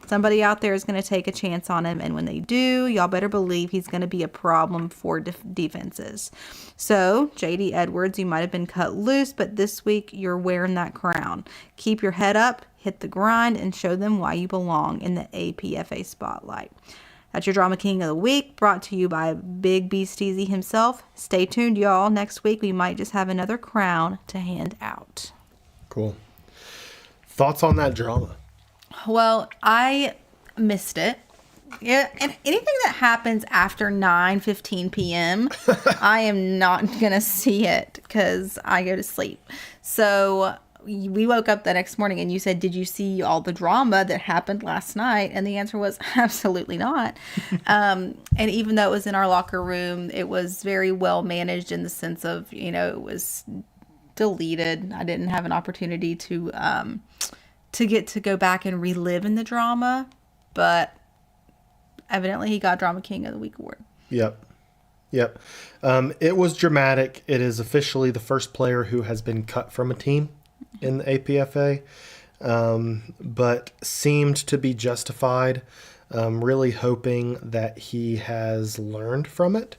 Somebody out there is going to take a chance on him, and when they do, y'all better believe he's going to be a problem for defenses. So, JD Edwards, you might have been cut loose, but this week you're wearing that crown. Keep your head up, hit the grind, and show them why you belong in the APFA spotlight. That's your Drama King of the Week, brought to you by Big B Steezy himself. Stay tuned, y'all. Next week, we might just have another crown to hand out. Cool. Thoughts on that drama? Well, I missed it. Yeah, and anything that happens after 9:15 p.m., I am not going to see it because I go to sleep. So we woke up the next morning and you said, did you see all the drama that happened last night? And the answer was absolutely not. And even though it was in our locker room, it was very well managed in the sense of, it was deleted. I didn't have an opportunity to get to go back and relive in the drama, but evidently he got Drama King of the Week award. Yep. It was dramatic. It is officially the first player who has been cut from a team in the APFA, but seemed to be justified. Really hoping that he has learned from it.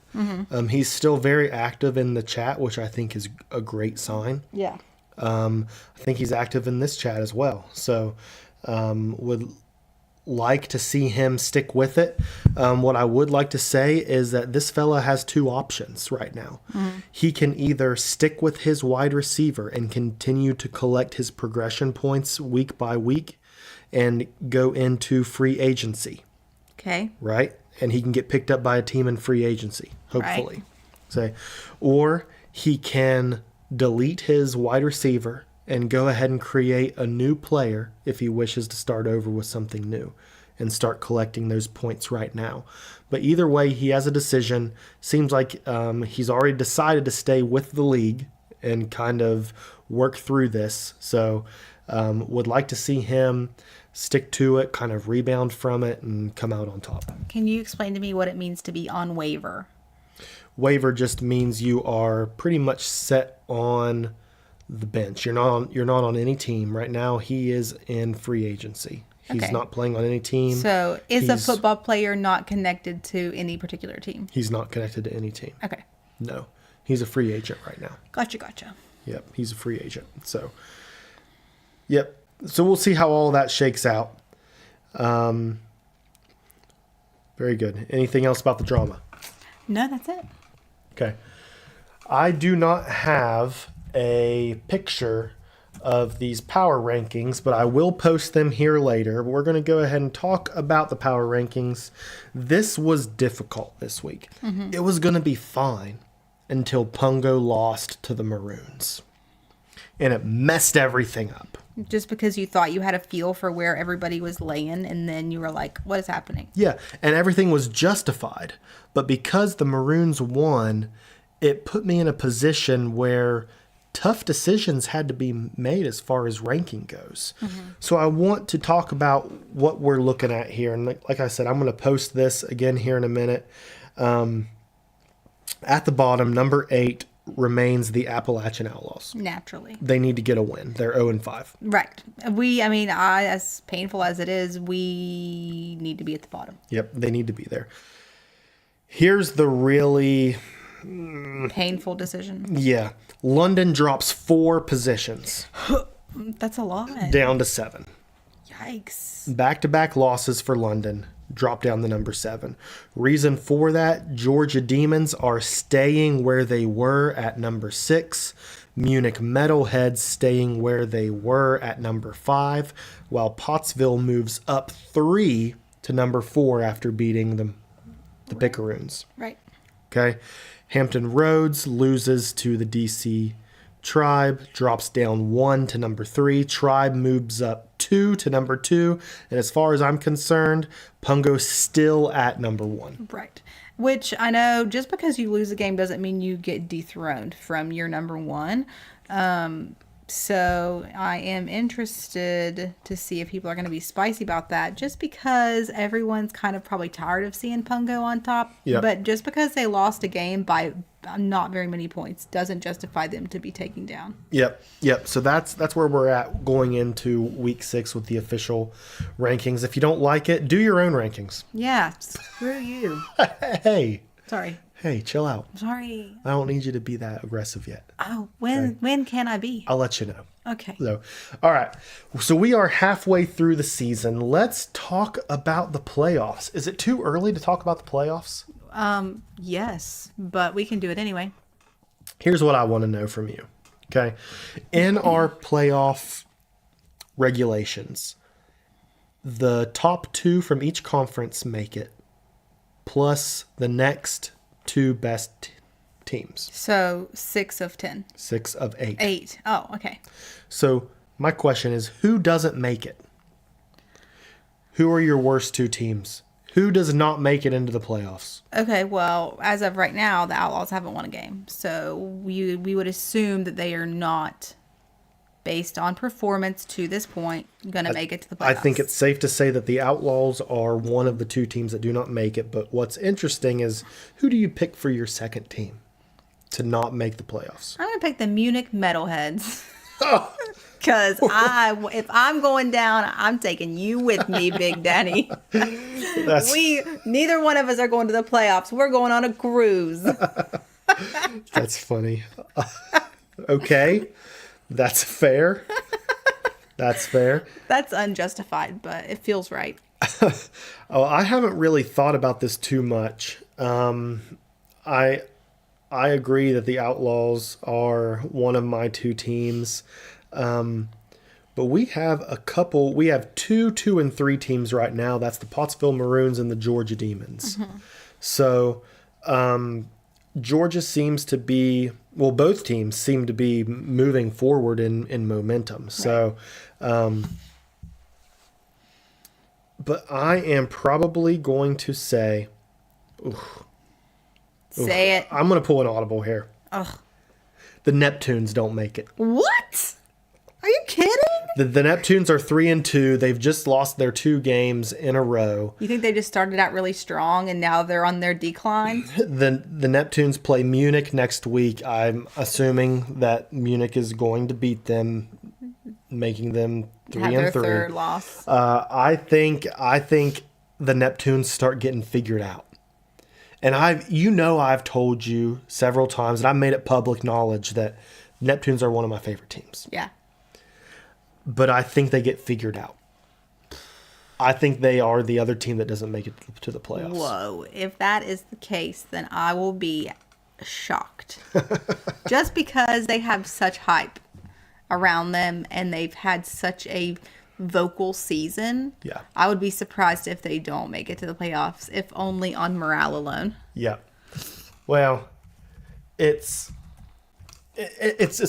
He's still very active in the chat, which I think is a great sign. Yeah. I think he's active in this chat as well. So would like to see him stick with it. What I would like to say is that this fella has two options right now. He can either stick with his wide receiver and continue to collect his progression points week by week and go into free agency. Okay. Right? And he can get picked up by a team in free agency, hopefully. Say, or he can delete his wide receiver and go ahead and create a new player if he wishes to start over with something new and start collecting those points right now. But either way, he has a decision. Seems like he's already decided to stay with the league and kind of work through this. So would like to see him stick to it, kind of rebound from it, and come out on top. Can you explain to me what it means to be on waiver? Waiver just means you are pretty much set on the bench. You're not on any team right now. He is in free agency. He's Okay. not playing on any team. So is a He's- football player not connected to any particular team? He's not connected to any team. Okay. No, he's a free agent right now. Gotcha. Yep, he's a free agent. So, yep. So we'll see how all that shakes out. Very good. Anything else about the drama? No, that's it. Okay. I do not have a picture of these power rankings, but I will post them here later. We're going to go ahead and talk about the power rankings. This was difficult this week. It was going to be fine until Pungo lost to the Maroons. And it messed everything up. Just because you thought you had a feel for where everybody was laying, and then you were like, what is happening? Yeah, and everything was justified. But because the Maroons won, it put me in a position where tough decisions had to be made as far as ranking goes. So I want to talk about what we're looking at here. And like I said, I'm going to post this again here in a minute. At the bottom, number 8 remains the Appalachian Outlaws. Naturally. They need to get a win. They're 0-5. Right. As painful as it is, we need to be at the bottom. Yep, they need to be there. Here's the really... Painful decision. Yeah. London drops 4 positions That's a lot. down to 7. Yikes. Back-to-back losses for London. Drop down to number 7. Reason for that, Georgia Demons are staying where they were at number 6. Munich Metalheads staying where they were at number 5, while Pottsville moves up 3 to number 4 after beating the Picaroons. Right. Okay. Hampton Roads loses to the DC Tribe, drops down 1 to number 3. Tribe moves up 2 to number 2. And as far as I'm concerned, Pungo's still at number 1. Right. Which I know just because you lose a game doesn't mean you get dethroned from your number 1. So I am interested to see if people are going to be spicy about that, just because everyone's kind of probably tired of seeing Pungo on top. Yep. But just because they lost a game by not very many points doesn't justify them to be taken down. Yep. So that's where we're at going into week 6 with the official rankings. If you don't like it, do your own rankings. Yeah, screw you. Hey, chill out. Sorry. I don't need you to be that aggressive yet. Oh, when can I be? I'll let you know. Okay. So, all right. So we are halfway through the season. Let's talk about the playoffs. Is it too early to talk about the playoffs? Yes, but we can do it anyway. Here's what I want to know from you. Okay. In our playoff regulations, the top 2 from each conference make it, plus the next 2 best teams. So 6 of 10. 6 of 8. 8. Oh, okay. So my question is, who doesn't make it? Who are your worst 2 teams? Who does not make it into the playoffs? Okay, well, as of right now, the Outlaws haven't won a game. So we would assume that they are not, based on performance to this point, going to make it to the playoffs. I think it's safe to say that the Outlaws are one of the 2 teams that do not make it. But what's interesting is, who do you pick for your second team to not make the playoffs? I'm going to pick the Munich Metalheads. Because if I'm going down, I'm taking you with me, Big Daddy. Neither one of us are going to the playoffs. We're going on a cruise. That's funny. Okay. That's fair. That's fair. That's unjustified, but it feels right. Oh, I haven't really thought about this too much. I agree that the Outlaws are one of my two teams. But we have we have 2, 2, and 3 teams right now. That's the Pottsville Maroons and the Georgia Demons. Mm-hmm. So, Georgia seems to be, well, both teams seem to be moving forward in momentum. Right. So, but I am probably going to say, say it. I'm going to pull an audible here. Ugh. The Neptunes don't make it. What? Are you kidding? The Neptunes are 3-2. They've just lost their 2 games in a row. You think they just started out really strong and now they're on their decline? The Neptunes play Munich next week. I'm assuming that Munich is going to beat them, making them 3-3. Have their third loss. I think the Neptunes start getting figured out. And I've told you several times, and I've made it public knowledge that Neptunes are one of my favorite teams. Yeah. But I think they get figured out. I think they are the other team that doesn't make it to the playoffs. Whoa. If that is the case, then I will be shocked. Just because they have such hype around them and they've had such a vocal season. Yeah. I would be surprised if they don't make it to the playoffs, if only on morale alone. Yeah. Well, it's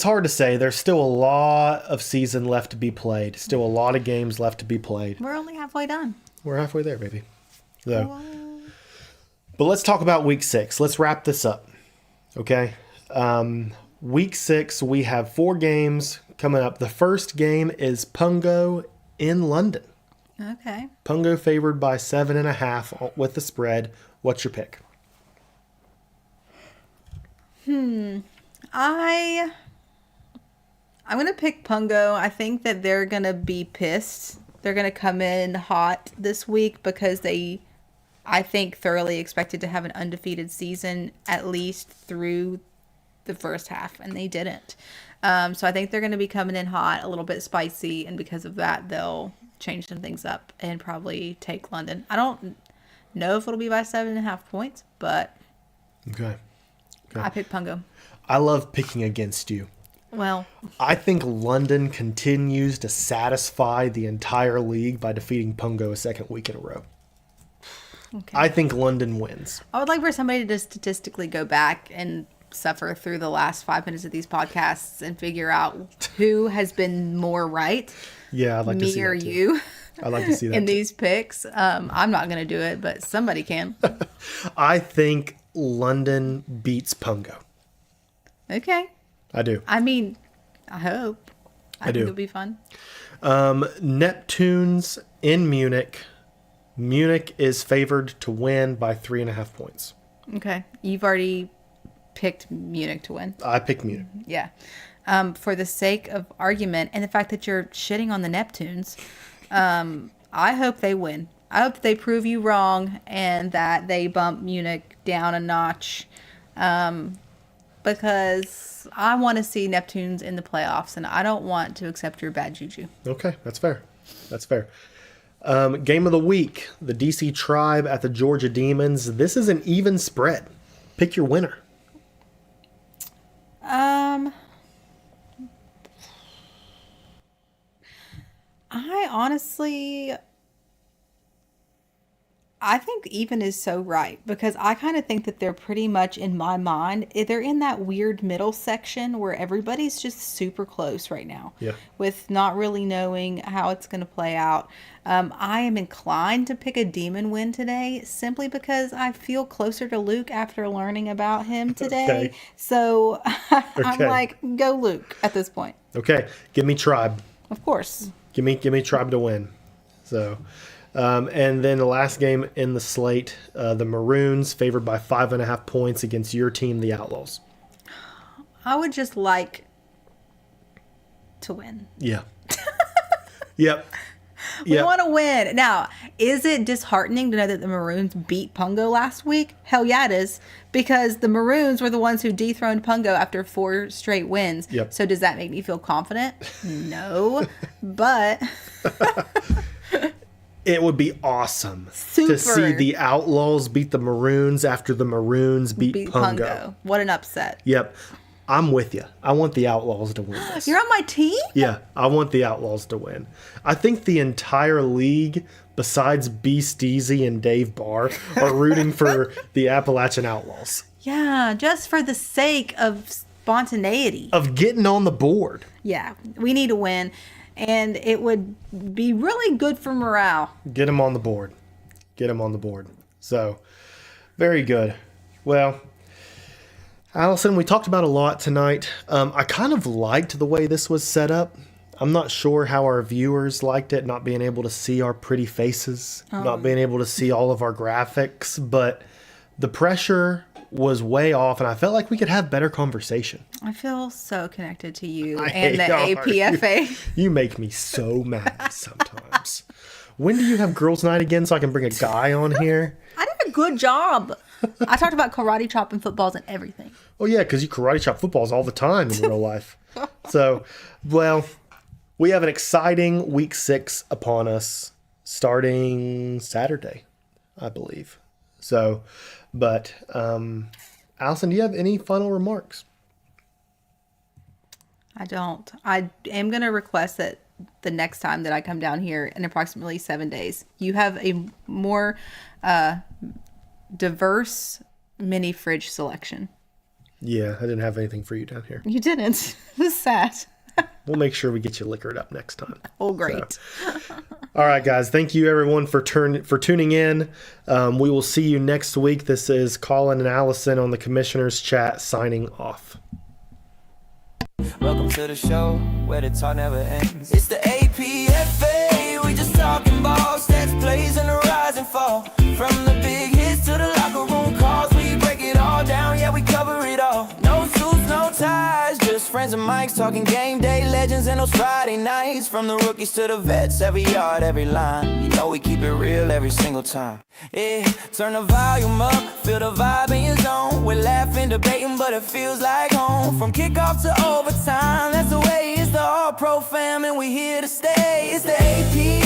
hard to say. There's still a lot of season left to be played. Still a lot of games left to be played. We're only halfway done. We're halfway there, baby. So, but let's talk about week 6. Let's wrap this up. Okay. Week 6, we have 4 games coming up. The first game is Pungo in London. Okay. Pungo favored by 7.5 with the spread. What's your pick? I'm going to pick Pungo. I think that they're going to be pissed. They're going to come in hot this week because I think, thoroughly expected to have an undefeated season at least through the first half, and they didn't. So I think they're going to be coming in hot, a little bit spicy, and because of that, they'll change some things up and probably take London. I don't know if it'll be by 7.5 points, but Okay. I picked Pungo. I love picking against you. Well, I think London continues to satisfy the entire league by defeating Pungo a second week in a row. okay. I think London wins. I would like for somebody to statistically go back and suffer through the last 5 minutes of these podcasts and figure out who has been more right. Yeah, I'd like to see me or that too. you. I'd like to see that in too. these picks. I'm not going to do it, but somebody can. I think London beats Pungo. Okay. I do. I mean, I hope. I think do. it'll be fun. Neptunes in Munich. Munich is favored to win by 3.5 points. Okay. You've already picked Munich to win. I picked Munich. Yeah. For the sake of argument and the fact that you're shitting on the Neptunes, I hope they win. I hope they prove you wrong and that they bump Munich down a notch. Because I want to see Neptunes in the playoffs, and I don't want to accept your bad juju. Okay, that's fair. That's fair. Game of the week, the DC Tribe at the Georgia Demons. This is an even spread. Pick your winner. I think even is so right because I kind of think that they're pretty much, in my mind, they're in that weird middle section where everybody's just super close right now. Yeah. With not really knowing how it's going to play out. I am inclined to pick a Demon win today simply because I feel closer to Luke after learning about him today. Okay. So I'm Okay. like, go Luke at this point. Okay, give me Tribe. Of course. Give me Tribe to win. So, and then the last game in the slate, the Maroons favored by 5.5 points against your team, the Outlaws. I would just like to win. Yeah. Yep. We want to win. Now, is it disheartening to know that the Maroons beat Pungo last week? Hell yeah, it is. Because the Maroons were the ones who dethroned Pungo after 4 straight wins. Yep. So does that make me feel confident? No. But it would be awesome Super. to see the Outlaws beat the Maroons after the Maroons beat Pungo. What an upset. Yep. I'm with you. I want the Outlaws to win this. You're on my team? Yeah, I want the Outlaws to win. I think the entire league, besides B. Steezy and Dave Barr, are rooting for the Appalachian Outlaws. Yeah, just for the sake of spontaneity. Of getting on the board. Yeah, we need to win. And it would be really good for morale. Get them on the board. Get them on the board. So, very good. Well, Allison, we talked about a lot tonight. I kind of liked the way this was set up. I'm not sure how our viewers liked it, not being able to see our pretty faces, not being able to see all of our graphics, but the pressure was way off, and I felt like we could have better conversation. I feel so connected to you I and the hate APFA. You make me so mad sometimes. When do you have girls' night again so I can bring a guy on here? I did a good job. I talked about karate chop and footballs and everything. Oh, yeah, because you karate chop footballs all the time in real life. So, well, we have an exciting week 6 upon us starting Saturday, I believe. So, but, Allison, do you have any final remarks? I don't. I am going to request that the next time that I come down here in approximately 7 days, you have a more diverse mini fridge selection. Yeah, I didn't have anything for you down here. You didn't. This is sad. We'll make sure we get you liquored up next time. Oh, great. So. All right, guys. Thank you, everyone, for tuning in. We will see you next week. This is Colin and Allison on the Commissioner's Chat signing off. Welcome to the show where the talk never ends. It's the Ep8. We just talking ball, stats, plays, and the rise and fall. From the big hits to the locker room calls, we break it all down. Yeah, we cover it all. No suits, no ties, just friends and mics talking game day legends and those Friday nights. From the rookies to the vets, every yard, every line. You know we keep it real every single time. Yeah, turn the volume up, feel the vibe in your zone. We're laughing, debating, but it feels like home. From kickoff to overtime, that's the way it's the All-Pro fam, and we here to stay. It's the AP.